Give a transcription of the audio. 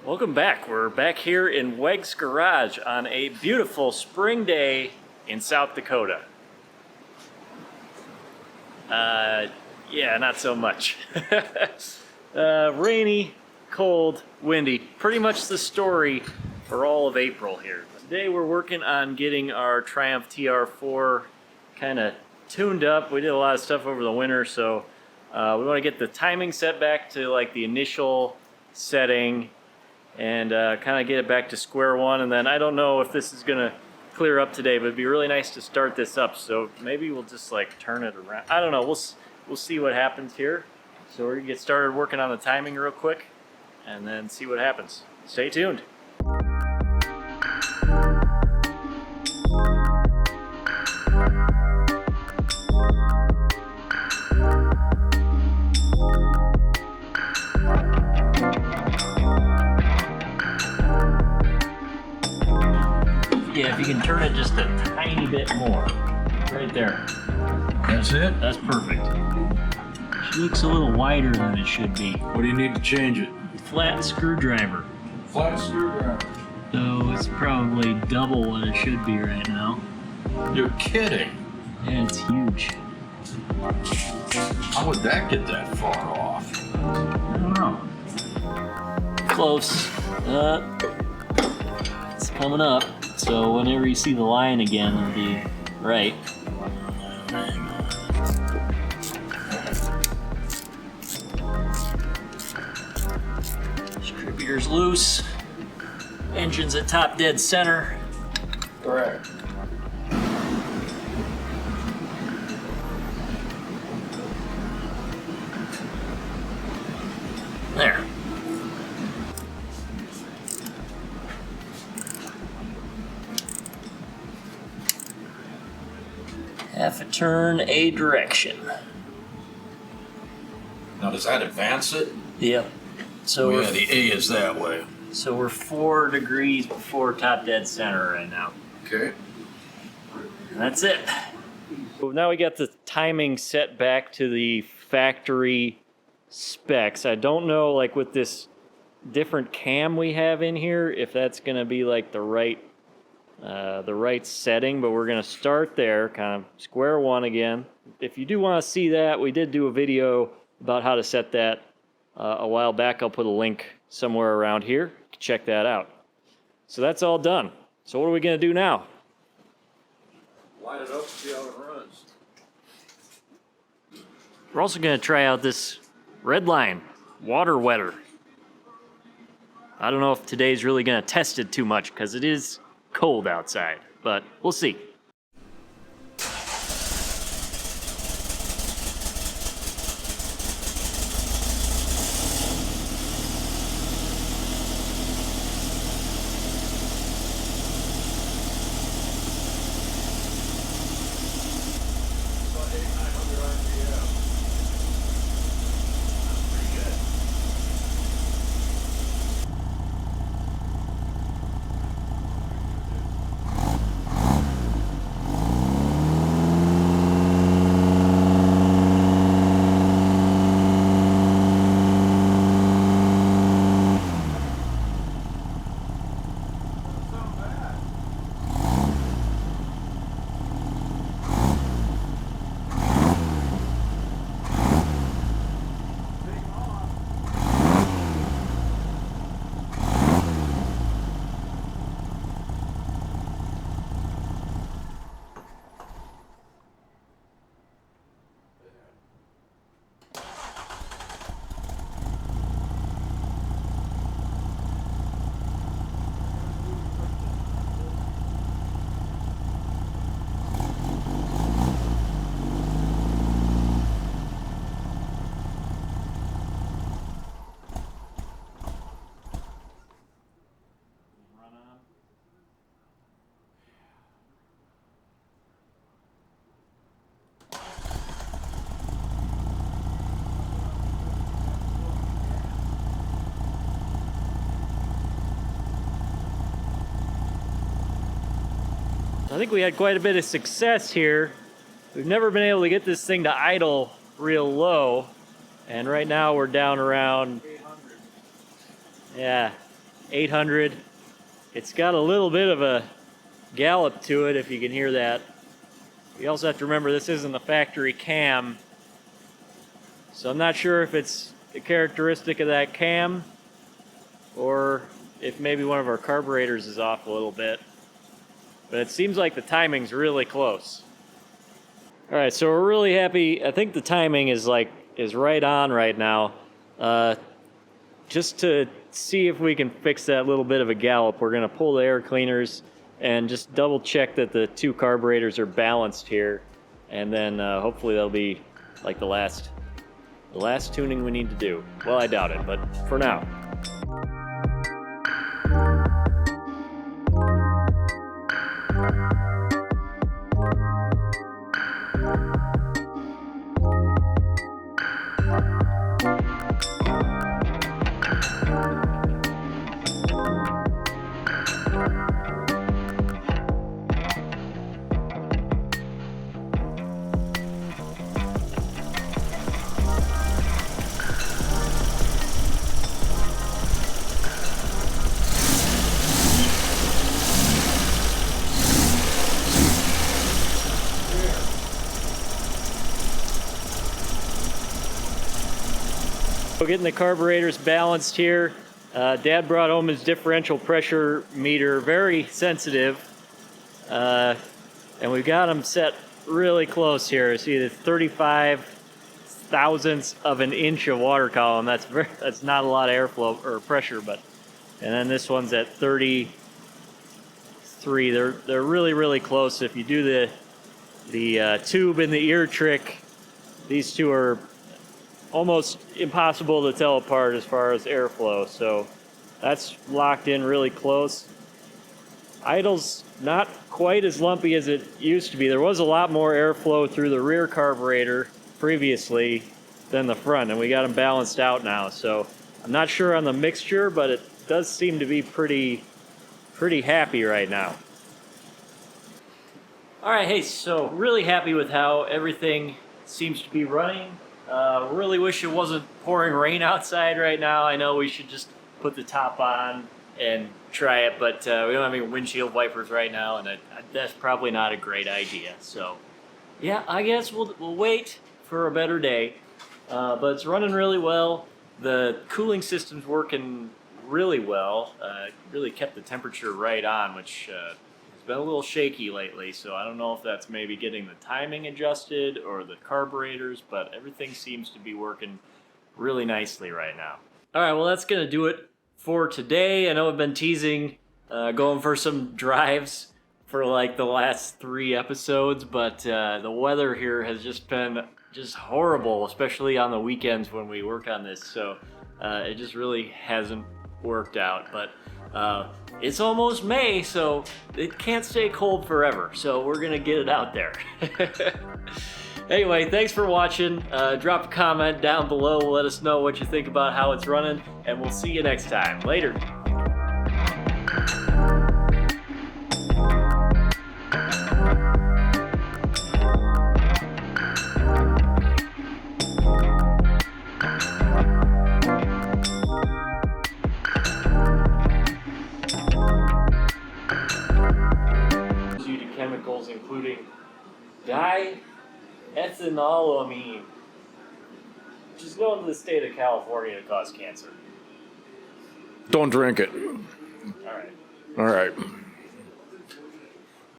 Welcome back. We're back here in WEGS Garage on a beautiful spring day in South Dakota. Yeah, not so much. Rainy, cold, windy. Pretty much the story for all of April here. Today we're working on getting our Triumph TR4 kind of tuned up. We did a lot of stuff over the winter, so we want to get the timing set back to like the initial setting and kind of get it back to square one. And then I don't know if this is gonna clear up today, but it'd be really nice to start this up. So maybe we'll just like turn it around. I don't know. We'll see what happens here. So we're gonna get started working on the timing real quick, and then see what happens. Stay tuned. Yeah, if you can turn it just a tiny bit more. Right there. That's it? That's perfect. She looks a little wider than it should be. What do you need to change it? Flat screwdriver. Flat screwdriver. So it's probably double what it should be right now. You're kidding. Yeah, it's huge. How would that get that far off? I don't know. Close. It's coming up. So whenever you see the line again, it'll be right. Distributor's loose. Engine's at top dead center. Correct. There. Half a turn, a direction. Now does that advance it? Yep. So Oh, yeah, the A is that way. So we're 4 degrees before top dead center right now. Okay. And that's it. Well, now we got the timing set back to the factory specs. I don't know, like with this different cam we have in here, if that's gonna be like the right setting, but we're gonna start there, kind of square one again. If you do want to see that, we did do a video about how to set that a while back. I'll put a link somewhere around here. Check that out. So that's all done. So what are we gonna do now? Light it up and see how it runs. We're also gonna try out this red line water wetter. I don't know if today's really gonna test it too much because it is cold outside, but we'll see. I think we had quite a bit of success here. We've never been able to get this thing to idle real low, and right now we're down around 800. Yeah, 800. It's got a little bit of a gallop to it, if you can hear that. You also have to remember this isn't a factory cam, so I'm not sure if it's a characteristic of that cam or if maybe one of our carburetors is off a little bit. But it seems like the timing's really close. All right, so we're really happy. I think the timing is right on right now. Just to see if we can fix that little bit of a gallop, we're gonna pull the air cleaners and just double check that the two carburetors are balanced here, and then hopefully that'll be like the last tuning we need to do. Well, I doubt it, but for now. So getting the carburetors balanced here. Dad brought home his differential pressure meter, very sensitive, and we've got them set really close here. See the 35 thousandths of an inch of water column. That's not a lot of airflow or pressure, but and then this one's at 33. They're really close. If you do the tube and the ear trick, these two are almost impossible to tell apart as far as airflow, so that's locked in really close. Idle's not quite as lumpy as it used to be. There was a lot more airflow through the rear carburetor previously than the front, and we got them balanced out now, so I'm not sure on the mixture, but it does seem to be pretty happy right now. All right, hey, so really happy with how everything seems to be running. Really wish it wasn't pouring rain outside right now. I know we should just put the top on and try it, but we don't have any windshield wipers right now, and that's probably not a great idea. So, yeah, I guess we'll wait for a better day. But it's running really well. The cooling system's working really well. Really kept the temperature right on, which has been a little shaky lately, so I don't know if that's maybe getting the timing adjusted or the carburetors, but everything seems to be working really nicely right now. All right, well, that's gonna do it for today. I know I've been teasing going for some drives for like the last 3 episodes, but the weather here has just been horrible, especially on the weekends when we work on this, so it just really hasn't worked out. But it's almost May, so it can't stay cold forever, so we're gonna get it out there. Anyway, thanks for watching. Drop a comment down below. Let us know what you think about how it's running, and we'll see you next time. Later. Due to chemicals including diethanolamine, which is known to the state of California to cause cancer. Don't drink it. All right. All right.